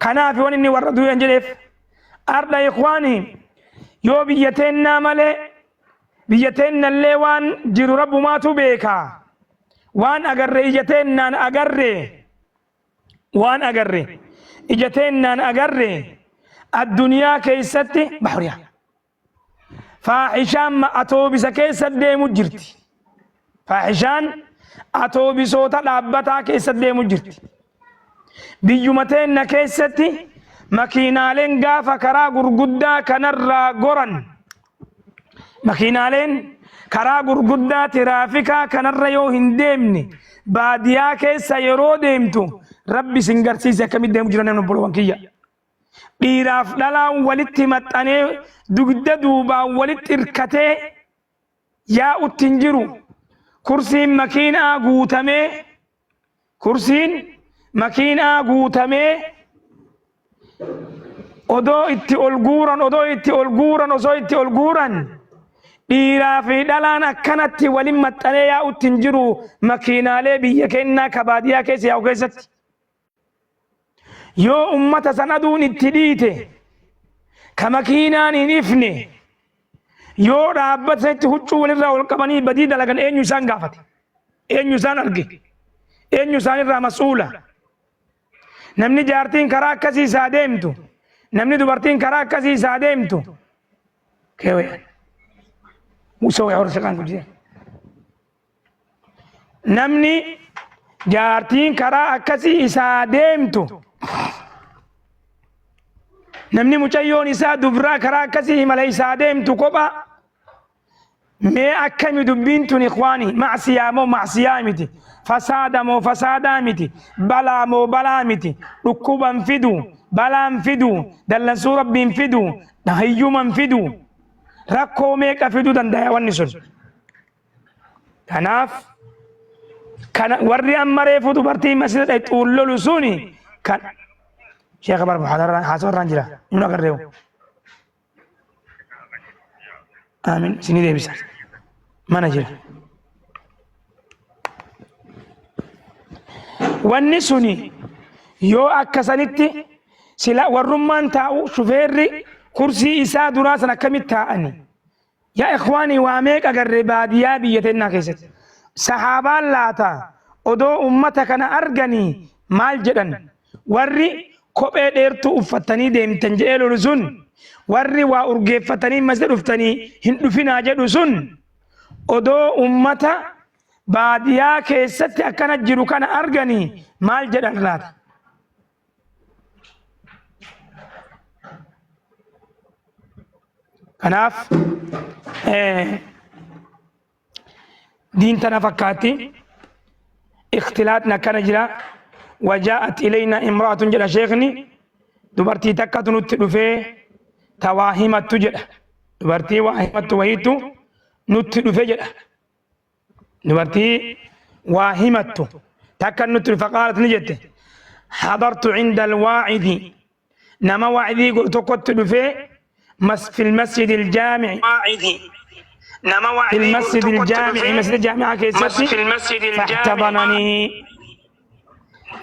كنا في ونني وردو ينجلف أرض إخواني يو بيتنا ملي بيتنا اللي وان جيرو رب ما تبيكا وان أقرر إجتنا أقرر وان أقرر إجتنا أقرر الدنيا كيستي بحرية فاحشان ما أتوبس كيست ديمو جرتي فاحشان أتوبسوتا لابتا كيست ديمو جرتي بيومتين كيستي مكينالين غافا كرا غرغدا كنرا غورن مكينالين كرا غرغدا ترافيكا كنرا يو هندمني باديا كيسا يرو ديمتو ربي سنغرسيس كمي ديمو جرانم نبلوانكيا dhiiraaf dhalaan walitti maxxanee dugda duubaa walitti hirkatee yaa'utti hin jiru kursiin makiinaa guutamee odoo itti ol guuran dhiiraa fi dhalaan akkanatti walin maxxanee yaa'utti hin jiru makiinaalee biyya keenyaa kabaadiyaa keessa yaa'u keessatti yoo ummata sanaduun itti dhiite ka makiinaan hin ifne yoo dhaabbatatti huccuu walirraa ol qabanii badii dalagan eenyu isaan gaafate eenyu isaan arge eenyu isaan irraa mas'uula namni jaartiin karaa akkasii isaa deemtu namni dubartiin karaa akkasii isaa deemtu keewee musoo yaa horse kan kujee namni jaartiin karaa akkasii isaa deemtu namni mucayyoon isaa dubraa karaa akkasii mala isaa deemtu kopha mee akkami dubbiin tun ikhwaani macsiyaa moo macsiyaa miti fasaada moo fasaadaa miti balaa moo balaa miti dhukkuban fidu balaan fidu dallansuu rabbiin fidu hayyuman fidu rakkoo meeqa fiduu dandaya wanni sun kanaaf warri amma reefu dubartii masjida dhaqxu lolu suni kan شيخ بار محاضرة حاسور رانجلا من أقرأه آمين سني ده بيسار ما نجلا والنسوني يو أكسانيتي سلا والرمان تاو شوفيري كرسي إساء دراسنا كمي تاعني يا إخواني واميك أقرأ باديا بيتنا كيست صحابان لاتا odoo ummata kana arganii maal jedhan warri kophee dheertuu uffatanii deemtan jedhee lolu sun warri waa urgeeffatanii masjida dhuftanii hin dhufinaa jedhu sun odoo ummata baadiyaa keessatti akkana jiru kana arganii maal jedhan laata kanaaf diin tana fakkaatti اختلاطنا كان جرا وجاءت إلينا امرأة جرا شيخني دبرتي تكت نتلفه تواهمت تجرا دبرتي واهمت وهيتو نتلفه جرا دبرتي واهمت تكت نتلفه فقالت نجت حضرت عند الواعظ نما واعظي قلت قلت في المسجد الجامع في المسجد الجامع مسجد الجامعة كيستي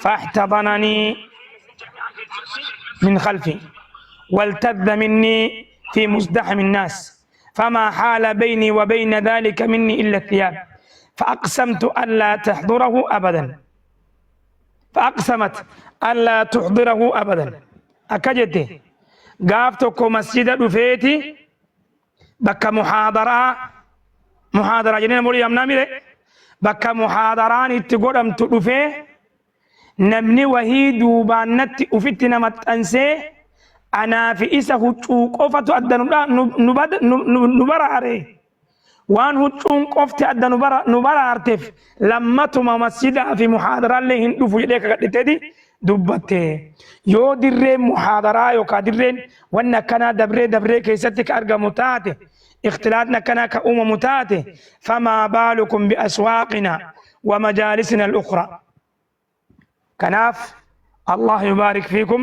فاحتضنني من خلفي والتذ مني في مزدحم الناس فما حال بيني وبين ذلك مني إلا الثياب فأقسمت ألا تحضره أبدا فأقسمت ألا تحضره أبدا أكجتي قافتكم مسجد رفيتي بكا محاضرة جنين مولي يمنا ميري بكا محاضران اتقودم تلوفي نمني وهي دوبان نتي افت نمت انسي انا في إسا هجوك اوفتو أدى نبرا عري وان هجوك اوفتو أدى نبرا عرتف لما تما مسجد في محاضرة اللي هندو فجدك قدتدي دبته يو درين محاضرة يو كادرين وانا كنا دبري كيستك أرقى متاته اختلاطنا كنا كأمم متاته فما بالكم بأسواقنا ومجالسنا الأخرى كناف الله يبارك فيكم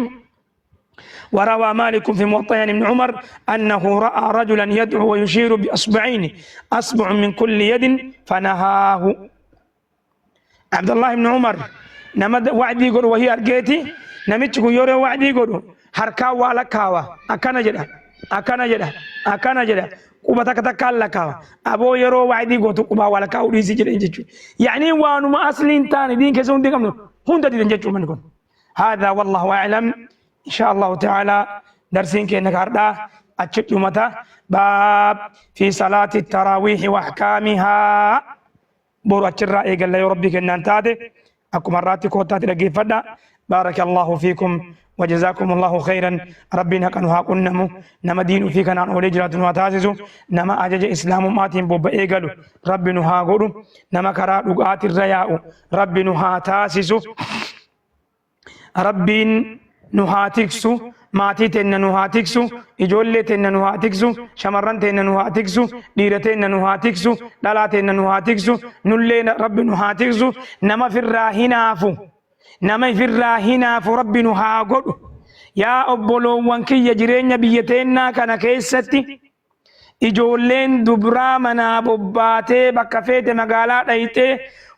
وروى مالك في موطئ ابن عمر أنه رأى رجلا يدعو ويشير بأصبعين أصبع من كل يد فنهاه عبد الله بن عمر نمد وعدي يقول وهي أرقيتي نمتش كن يوري وعدي قدو حركا ولا كاوا أكنا جدا أكنا جدا أكنا جدا قبا تك لكاوا أبو يرو وعدي قدو قبا ولا كاو ريسي جدا جدا يعني وانو ما أصلين تاني دين كسون دين كمنو هون تدين جدا منكم هذا والله أعلم إن شاء الله تعالى درسين كأنك هردا أتشت يومتا باب في صلاة التراويح وأحكامها بورو أتشرا إيقال يا ربي كنا انتادي أكو مراتي كوتاتي لقي فدا بارك الله فيكم وجزاكم الله خيرا ربنا كانوا هاقنمو نما دين فيك نان أولي جرات واتاززو نما أجج إسلام ماتين بوب إيقالو ربنا هاقودو نما كرا لقات الرياء ربنا هاتاسسو ربين نهاتكسو ماتي تن نهاتكسو إجولة تن نهاتكسو شمران تن نهاتكسو ديرتين نهاتكسو دلاتين نهاتكسو نلين رب نهاتكسو نما في الراهنافو نما في الراهنافو رب نهاقود يا أبولو وانكي يجرين بيتنا كان كيستي إجولين دبرا منا بباتي بكفيت مقالات ايتي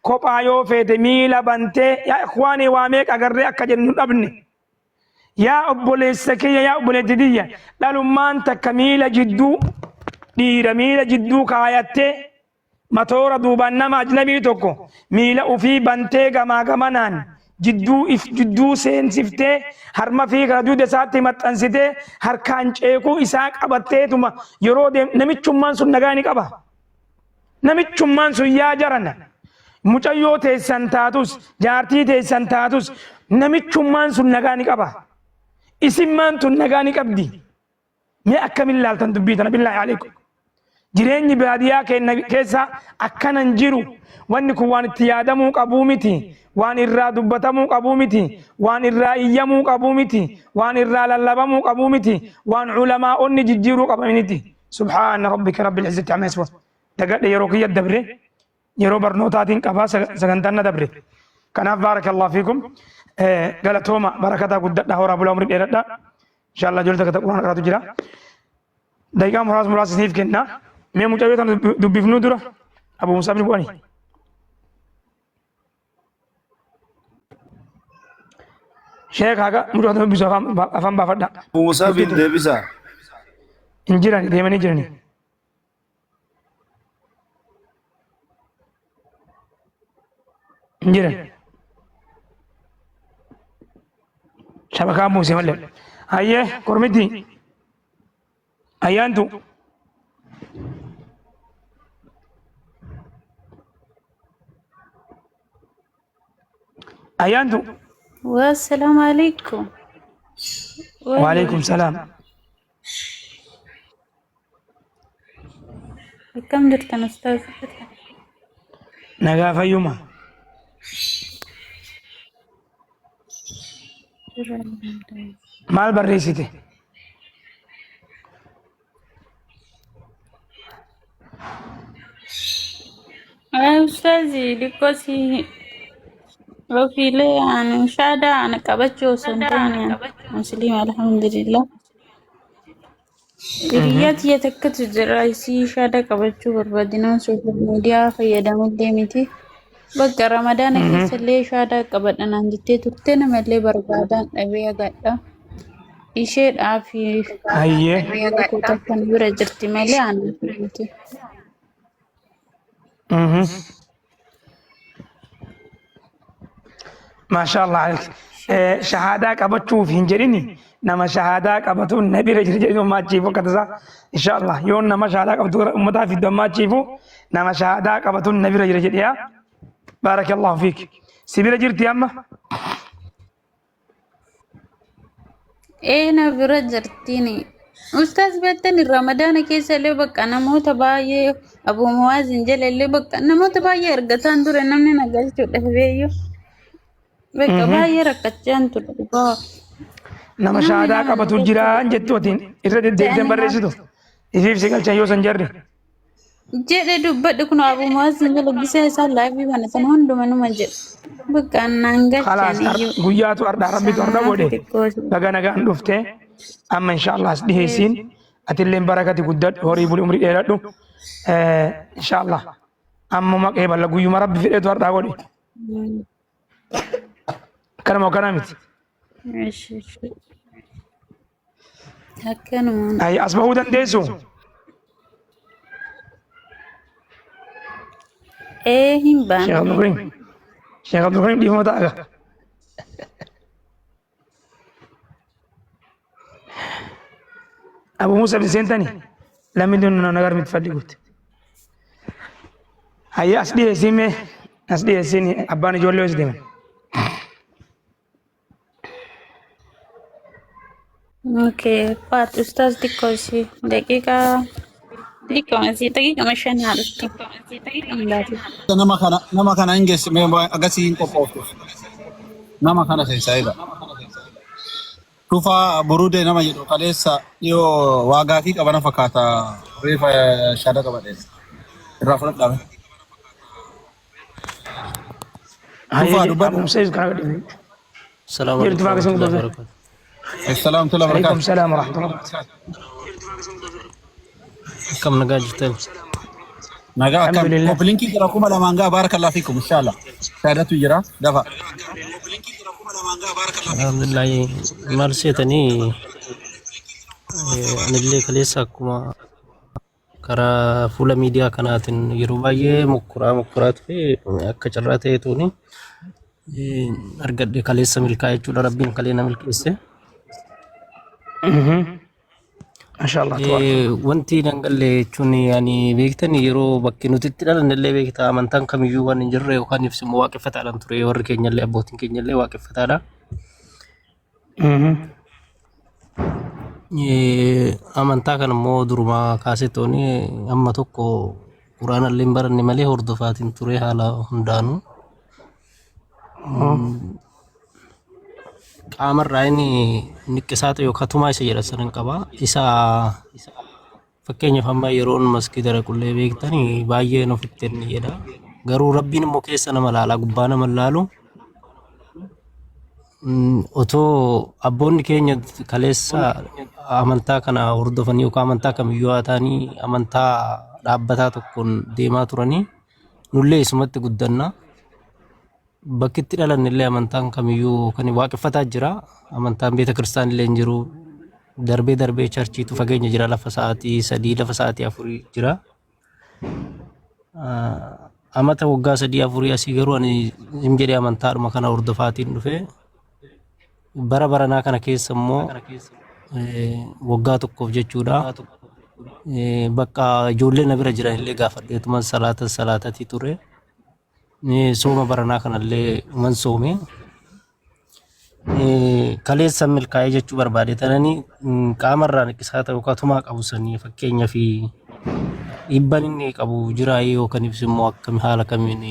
كوبايو فيت ميلا بنتي يا إخواني واميك أقرر أكجن نبني يا أبو السكية يا أبو الجدية قالوا ما أنت كميلة جدو دير ميلة جدو كايتة ماتورا دوبان نما أجنبي توكو ميلة وفي بنتي كما كمانان جدو إف جدو سين سفته هرما في كردو دساتي متنسته هر كانش إيكو إساق أبته توما يرود نمي چمان سن نغاني كبا نمي چمان سن يا جرنا مچايو تيسان تاتوس جارتي تيسان تاتوس نمي چمان سن نغاني كبا اسمان تون نغاني قبدي مي اكمل لالتن دبيتنا بالله عليكم جيريني باديا كيسا اكنا نجيرو وانكو وان تيادمو قبومتي وان الرا دبتمو قبومتي وان الرا يمو قبومتي وان الرا للبمو قبومتي وان علماء نجيرو قبومتي سبحان ربك رب العزة عما يصفون دغد يروكي الدبره يرو برنوتاتين قبا سغنتنا دبره كان بارك الله فيكم قالتهما بركاتا قدتنا هورا بلا عمر ديردا ان شاء الله جلتك تقران قراتو جرا دايقا مراس مراس سنيف كنا مي مجاويتا دبيفنو درا ابو موسى بن بواني شيخ هاغا مجاويتا دبيسو افام بافدا ابو موسى بن ديبسا انجيراني ديماني جيراني انجيراني شبكة موسى ولا هيا كرمتي أيانتو أيانتو والسلام عليكم. وعليكم السلام. كم درتن أستاذ؟ نجا فيوما مال بريسيتي أستاذي لكوسي وفيلي يعني مشاهدة أنا كبتشو سنتين مسلمة الحمد لله. إليات يتكت الرئيسي شهادة كبتشو بربادنا سوشيال ميديا فيدا مديمتي بقى رمضان كيس اللي شهادة كبتنا نجتي ترتنا ملي بربادان أبي أقعد إيشير عافي هيا أبي كوتا كان برجرتي ملي أنا فهمتي. ما شاء الله عليك. شهادة كبتشو في هنجريني نما شهادة كبتو النبي رجل جيدو ما تشيفو كتزا إن شاء الله يون نما شهادة كبتو أمتا في الدم ما تشيفو نما شهادة كبتو النبي رجل جيدو بارك الله فيك. سبيل جرتي أما إيه نبرة جرتيني أستاذ بيتني رمضان كيس اللي بقى أنا مو تبايي أبو موازن جل اللي بقى أنا مو تبايي رجعتان دور نمني نقل شو ده بقى بايي ركعتان تلقى نما شهادة كبتو الجيران جتوتين إرد الدين بريسدو إذا سيقال شيء سنجري جل دبّت كنا أبو موازن جل بيسه سال لايف وانا تنون دومنو مجد بقى نانجل خلاص غياتو أرد ربي تورنا بودي بقى نجا ندفته أما إن شاء الله سديهسين أتلين بركة قدرت هوري بولي عمري إيرادو إن شاء الله أما ما كيف الله غيوم ربي في إيراد ورد أقولي كلام وكلامي ماشي. هكذا. أي أصبحوا دندسو إيه هم شيخ عبد بان. الكريم شيخ عبد الكريم دي متاعك أبو موسى بن سنتني لم يدون نغير متفدي قلت هيا أصلي اسمي أصلي اسمي أباني جولي وسديم اوكي فات أستاذ ديكوسي دقيقة ديكوسي دقيقة مشان عرفتي. nama kana inges me agasi ko posto nama kana sai sai ba tufa burude nama yido kalesa yo waga fi kabana fakata refa shada kabade rafa da tufa هيا duban أبو موسى يذكر السلام يرد عليكم فاك ورحمة الله سنقول وبركاته. assalam tula عليكم barakat السلام ورحمة الله وبركاته كم نقاجتين؟ naga الحمد kam لله ko blinki kira kuma la manga barakallahu fikum inshallah shadatu jira dafa الحمد لله. مارسيتني أنا اللي كليسا كما كرا فولا ميديا كانت يروباية مكرات في أكجرات توني أرجع كليسا ملكاي جود ربين كلينا ملكيسه. ما شاء الله تبارك الله wanti nangalle chuni yani beektani yeroo bakki nuti itti dhalanillee beektaa amantaan kamiyyuu waan hin jirre yookaan ibsimu waaqeffataadhaan ture warri keenyallee abbootiin keenyallee waaqeffataadha. Amantaa kana immoo durumaa kaaseetooni amma tokko quraanallee hin baranne malee hordofaatiin ture haala hundaanuu. Qaamarraa inni niqqisaata yookaan tumaa isa jedha sanan qaba. Isa fakkeenyaaf amma yeroo masgiida dhaqullee beektanii baay'ee ofitti inni jedha. Garuu rabbiin immoo keessa nama laala gubbaa nama laalu. Otoo abboonni keenya kaleessa amantaa kana hordofanii yookaan amantaa kamiyyuu haa ta'anii amantaa dhaabbataa tokkoon deemaa turanii nullee isumatti guddanna. Bakki itti dhalannillee amantaan kamiyyuu kan waaqeffataa jira. Amantaan beeta kiristaanillee hin jiru. Darbee darbee charchiitu fageenya jira lafa sa'aatii 3 lafa sa'aatii 4 jira. Amata waggaa 3-4 asii garuu ani hin jedhee amantaadhuma kana hordofaatiin dhufe. Bara baranaa kana keessa immoo waggaa tokkoof jechuudha. Bakka ijoollee na bira jiran illee gaafadheetuma salaatatti ture. Sooma baranaa kanallee man soome. Kaleessa milkaa'ee jechuu barbaade tananii qaamarraa niqqisaa ta'u yookaan tumaa qabu sanii fakkeenyaa fi dhiibbaan inni qabu jira yookaan ibsu immoo akkami haala kamiin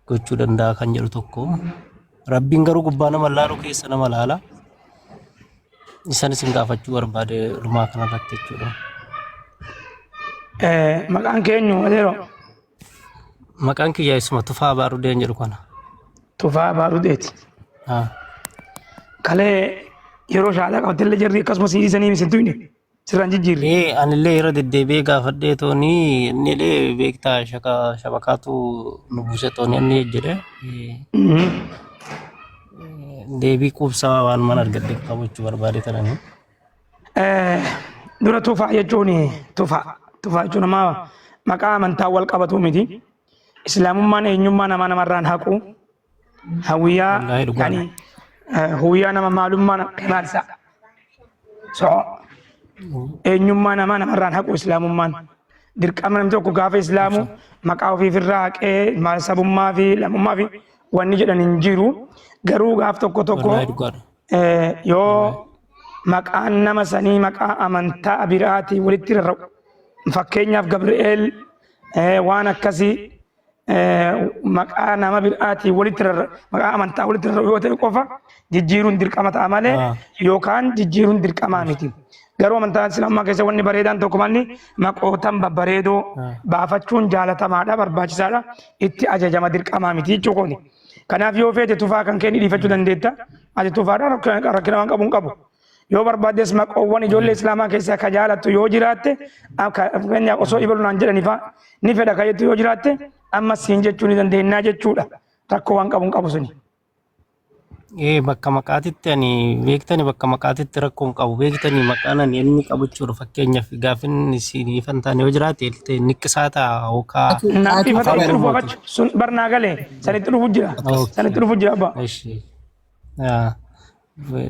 gochuu danda'a kan jedhu tokko. Rabbiin garuu gubbaa nama laalu keessa nama laala. Isaanis hin gaafachuu barbaade dhumaa kanarratti jechuudha. maqaan keenyu adeero Maqaan kiyyaa isuma Tufaa Baarudeen jedhu kana. Tufaa Baarudeeti kalee yeroo shaadaa qabatillee jirri akkasuma siidisanii misintu inni sirraan jijjiirri. Anillee yeroo deddeebi'ee gaafadhee toonii innillee beektaa shabakaatu nu buuse toonii inni jedhe. Deebii quubsaa waan mana argadde qabachuu barbaade tananii. Dura Tufaa jechuun Tufaa jechuun nama maqaa amantaa wal qabatu miti. Islaamummaan eenyummaa namarraan haqu hawiyyaa yani hawiyyaa nama maalummaa maalsa so eenyummaa namarraan haqu islaamummaan dirqama namni tokko gaafa islaamu maqaa ofiifirraa haqee sabummaa fi lammummaa fi wanni jedhan hin jiru garuu gaaf tokko yoo maqaan nama sanii maqaa amantaa biraatii walitti rarra'u fakkeenyaaf Gabri'eel waan akkasii maqaa nama biraatii walitti maqaa amantaa walitti rarra'u yoo ta'e qofa jijjiiruun dirqama ta'a malee yookaan jijjiiruun dirqamaa miti. Garuu amantaa islaamaa keessa wanni bareedaan tokko malli maqootan babbareedoo baafachuun jaalatamaadha barbaachisaadha itti ajajama dirqamaa miti jechuudha. Kanaaf yoo feete Tufaa kan kenni dhiifachuu dandeetta ati Tufaadha rakkina waan qabu hin qabu. Yoo barbaaddes maqoowwan ijoollee islaamaa keessaa ka jaalattu yoo jiraatte fakkeenyaaf osoo ibalu naan jedhaniifaa ni fedha ka jettu yoo jiraatte amma siin jechuu ni dandeenya jechuudha. Rakkoo waan qabu hin qabu suni. bakka maqaatitti ani beektani bakka maqaatitti rakkoon qabu beektani maqaan ani inni qabachuudha fakkeenyaaf gaafin isiniifan taane yoo jiraate niqqisaa ta'a hookaa Naaf ifa ta'e dhufu achi sun barnaa galee sanitti dhufu jira. Sanitti dhufu jira abbaa. ishee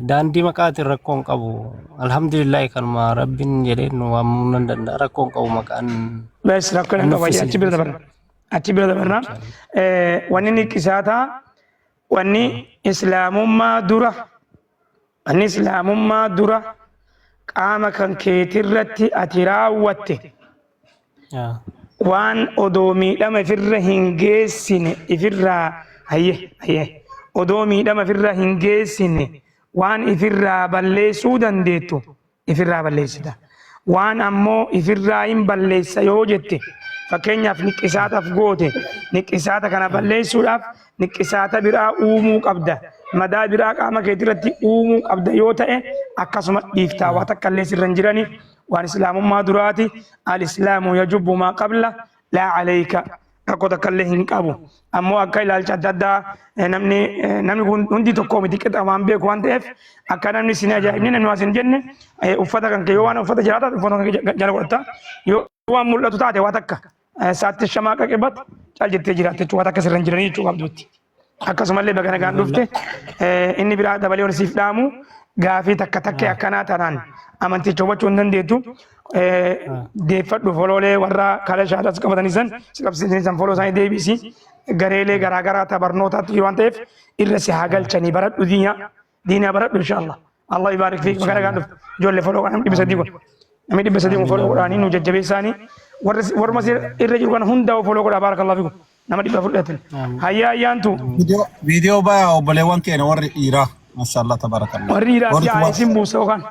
daandii maqaatiin rakkoon qabu alhamdulillahi kanuma rabbiin jedheen waamuu nan danda'a rakkoon qabu maqaan Bes rakkoon hin qabu achi bira dabarna. Achi bira dabarna. Wanni niqqisaa ta'a. Wanni islaamummaa dura. Wanni islaamummaa dura qaama kan keetirratti ati raawwatte. Waan odoo miidhama ifirra hin geessine ifirraa hayye odoo miidhama ifirra hin geessine waan ifirraa balleessuu dandeettu ifirraa balleessita. Waan ammoo ifirraa hin balleessa yoo jette fakkeenyaaf niqqisaataaf goote niqqisaata kana balleessuudhaaf niqqisaata biraa uumuu qabda. Madaa biraa qaama keetirratti uumuu qabda yoo ta'e akkasuma dhiiftaa waa takka illee sirra hin jirani. Waan islaamummaa duraati al-islaamu yajubbu maa qabla laa alayka rakkoo takka illee hin qabu. Ammoo akka ilaalcha adda addaa namni hundi tokko miti qixa waan beeku waan ta'eef akka namni sin ajaa'ibni namni waan sin jenne uffata kan kee yoo waan uffata jiraata uffata kan jala godhatta yoo waan mul'atu taate waa takka saatti shamaa qaqqabat caal jettee jiraatte jechuudha waa takka sirra hin jiranii jechuudha qabduutti. Akkasumallee baga nagaan dhufte inni biraa dabalee ol siif dhaamu gaafii takka takkee akkanaa tanaan amanticha hubachuu hin dandeettu. Deeffadhu foloolee warra kalee shaadas qabatanii san qabsiisanii foloo isaanii deebisi. Gareelee garaagaraa tabarnootaatti jiru waan ta'eef irra si haa galchanii baradhu diinaa baradhu inshallah. Allah ibaarik fiik baga nagaan dhufte ijoollee foloo namni 300 kun namni 300 kun foloo godhaanii nu jajjabeessaanii warra irra jiru kana hundaa foloo godhaa baarakallahu fiikum. Nama 100 fudhatan. Hayyaa ayyaantu. Viidiyoo baay'ee obboleewwan keenya warri dhiiraa maashaallah tabarakallah. Warri dhiiraa si haa isin buusa yookaan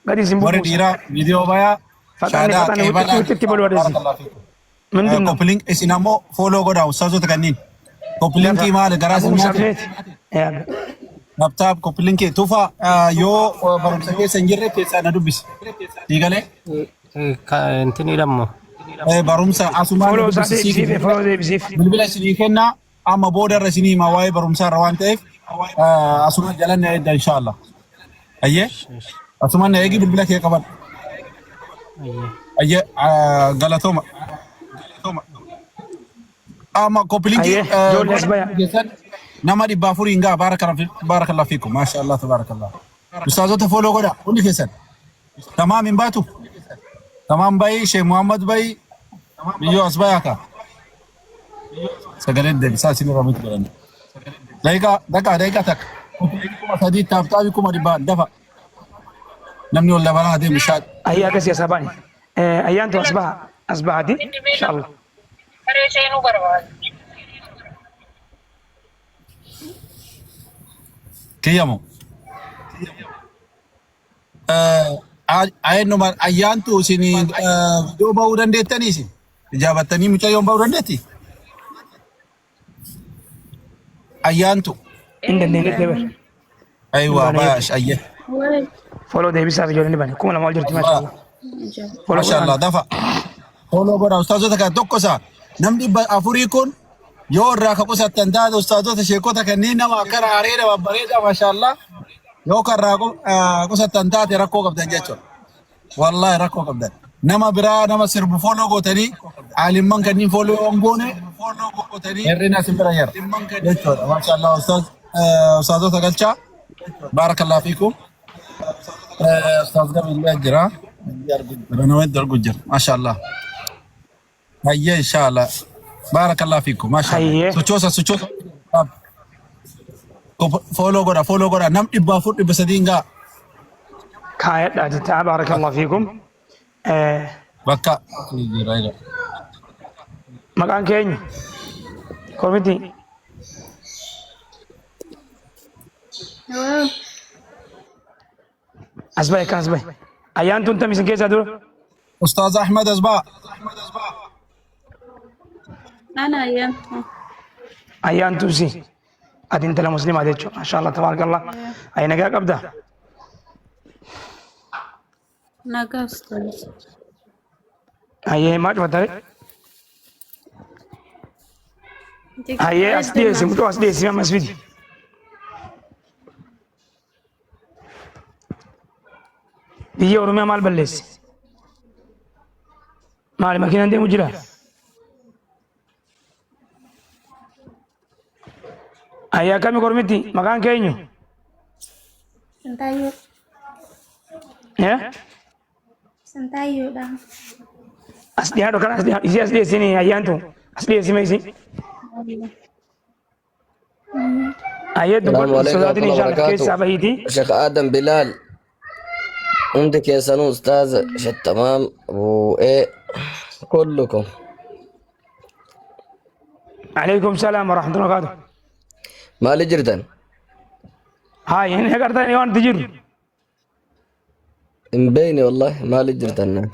gadi isin buusa. Warri dhiiraa viidiyoo baay'ee shaadaa qeebalaan koppiliin isin ammoo fooloo godhaa ustaazota kanniin. Koppiliinkii maali garaa isin nyaate? Laptaap koppiliinkii tufa yoo barumsa keessa hin jirre keessaa na dubbisi. Diigalee? Intini dhammo. Barumsa asumaan bilbila isinii kennaa amma booda irra isinii himaa waa'ee barumsaa irra waan ta'eef asumaan jalan na edda inshallah. Ayyee asumaan na eegi bilbila kee qaban. Ayyee galatooma. Amma koppiliinkii nama 400 hin gaa baarakallahu fiikum maashaallah tabaarakallah. Ustaazota fooloo godha hundi keessan. Tamaam hin baatu. Tamam bayi Sheikh Muhammad bayi biyo asbayaka sagaleen de saa sinu ramit galan daika tak kuma sadi tabtabi kuma diba dafa namni wala bana hadi mishad ayya kasi sabani ayyantu asbahati inshallah अरे शेनू बर्बाद kiyamo ayat nomor ayyantu sini video bau dan data ni sini jabatani mucha yang bau dan dati ayyantu inda ne debe aywa bash ayya follow de bisa video ni bani kuma la mal jirti mashallah mashallah dafa follow gora ustazota ka tokko sa namdi afuri kun yo irraa ka qusattan taate ustazota sheekota kanneen nama akkana areeda babbareeda mashallah yoo karraa qusattan taate rakkoo qabdan jechuudha. Wallahi rakkoo qabdan. Nama biraa nama sirbu fooloo gootanii aalimman kanneen fooloo yoo goone hirrina isin bira jira jechuudha. Mashallah ustaazota galchaa baarakallahu fiikum. Ustaaz Gabiillee jira. Nama dargu jira. Mashallah. Hayya inshallah. Baarakallahu fiikum. Mashallah. Sochoosa. follow goda nam dibba fuddi basadinga kaya da ta barakallahu fikum bakka makan kenyu komiti asbay ayan tun tamisin kesa dulu Ustaz Ahmad Asba أنا ayan tu si adin tala muslim ade cho mashallah tabarakallah ay naga qabda ناقص aye mat batare aye asdi simto asdi sima masjid biyya oromiyaa maal balleesse maali makiinaan deemu jira ayyaa kami kormitti maqaan keenyu Sentayo. Sentayo dah. as dhiyaadho kan isi as dhiyeessini ayyaantu as dhiyeessime isi ayyee السلام dubbadhu عليكم ورحمة sodaatin الله inshallah keessaa وبركاته. bahiiti شيخ آدم بلال عندك يا سنو أستاذ شت تمام وإيه كلكم. عليكم السلام ورحمة الله وبركاته مالي جردن هاي هنا قرتني وان تجر مبيني والله مالي جردن.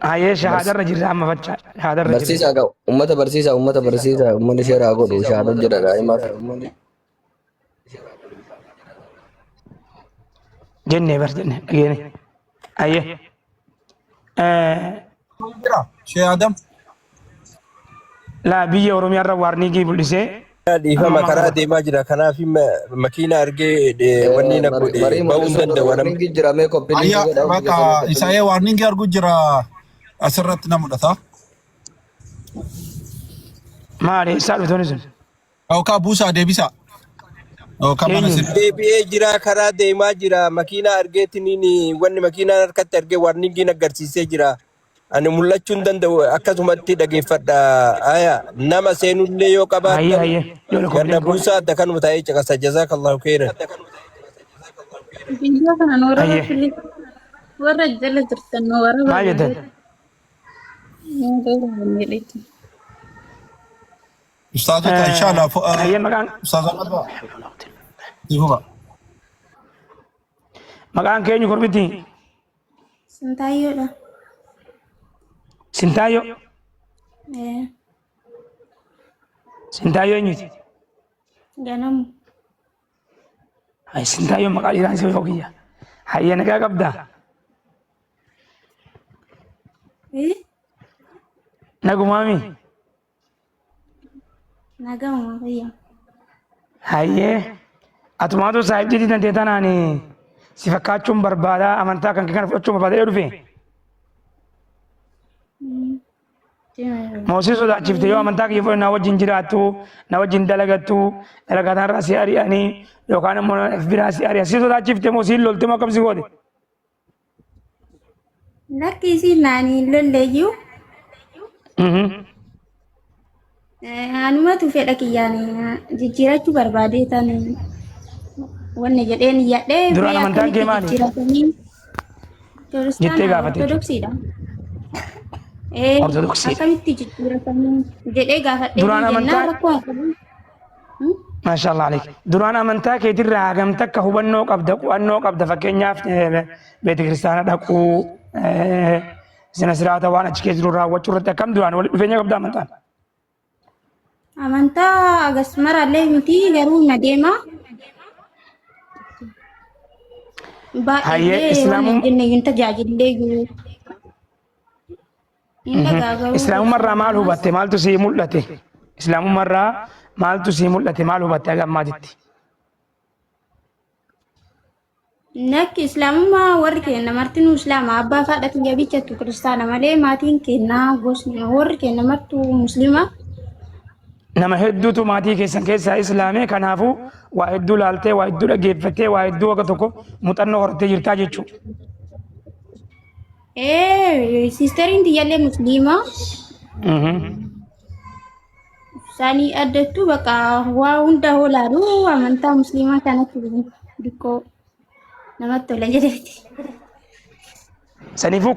هاي شهادة رجل عم فتش شهادة رجل برسيسا قو أمتا برسيسا أمتا شيرا قو شهادة جردن أي ما في جنة بس جنة أجيني أيه شيء آدم لا بيجي ورمي الرا وارني جيب لسه dhiifama karaa deemaa jira kanaaf makiina argee wanni na godhe ba'uun danda'u anam مريم جرا ميكو بيلي ayyaa bakka isaayee warning argu jira asirratti na mudhata ما عليه سالفة تونسون yookaan buusaa deebisa yookaan mana Eenyu? sirrii deebi'ee jira karaa deemaa jira makiina argeetiniin wanni makiinaan harkatti argee warningiin agarsiisee jira ani mul'achuu hin danda'u akkasumatti dhageeffadha aya nama seenullee yoo هيا qabaatan هيا يقول لكم ganna buusaa adda kanuma taa'ee caqasa jazaakallahu khairan Video kana nora Aye. fili. Warra jala jirtan nora. ما جدا ustaazota inshallah هيا مكان ustaazota dibuka مكان كينيو كربتي Sentayo dah. سنتايو Eh, سنتايو نيوتي ganam. هاي سنتايو مكان إيران سوي فوقية هيا نكا قبدا Eh, نقو مامي naga mama kaya. هيا أتمادو صاحب جديد نتيتاناني سيفكاتشون بربادا أمانتا كان فوتشون بربادا يدفين موسى سودا شفت يوم أمانتا كيفو نواجين جراتو نواجين دلقتو دلقاتان راسي أرياني لو كان من فراسي أريا سودا شفت موسى لولتي ما كم سيقودي Laki si nani lolleyu. Anuma tu fedha kiyyani jijjiirachuu barbaade tan wanni jedheen yaadhee Duraan amantaan kee maali? Jettee gaafate. Ortodoksiidha. Ortodoksiidha. Akkamitti jijjiiratanii jedhee gaafadhee Duraan amantaa- rakkoo hin qabu. ما شاء الله عليك duraan amantaa keetirraa hagam takka hubannoo qabda qu'annoo qabda fakkeenyaaf beeti kiristaana dhaquu sina siraata waan achi keessa jiru raawwachuu irratti akkam duraan walitti dhufeenya qabda amantaan Amantaa agas marallee miti garuu na deema. Hayyee, Baay'ee Islaamuun- waan jenne hin tajaajillee jiru. Hin dhagaagaruu. islaamummarraa maal hubatte maaltu sii mul'ate islaamummarraa maaltu sii mul'ate maal hubatte hagam maatitti Nakki islaamummaa warri keenya martinuu islaama abbaa faadha kiyya bichatu kiristaana malee maatiin kennaa gosni warri keenya martuu muslima. nama hedduutu maatii keessan keessaa islaamee kanaafuu waa hedduu laaltee waa hedduu dhaggeeffattee waa hedduu akka tokko muuxannoo hortee jirtaa jechuudha. Siisteriin tiyyallee muslima. Isaanii addattuu bakka waa hunda hoolaadhu amantaa musliimaa kanatti dikkoo namatti tola jedheeti. Saniifuu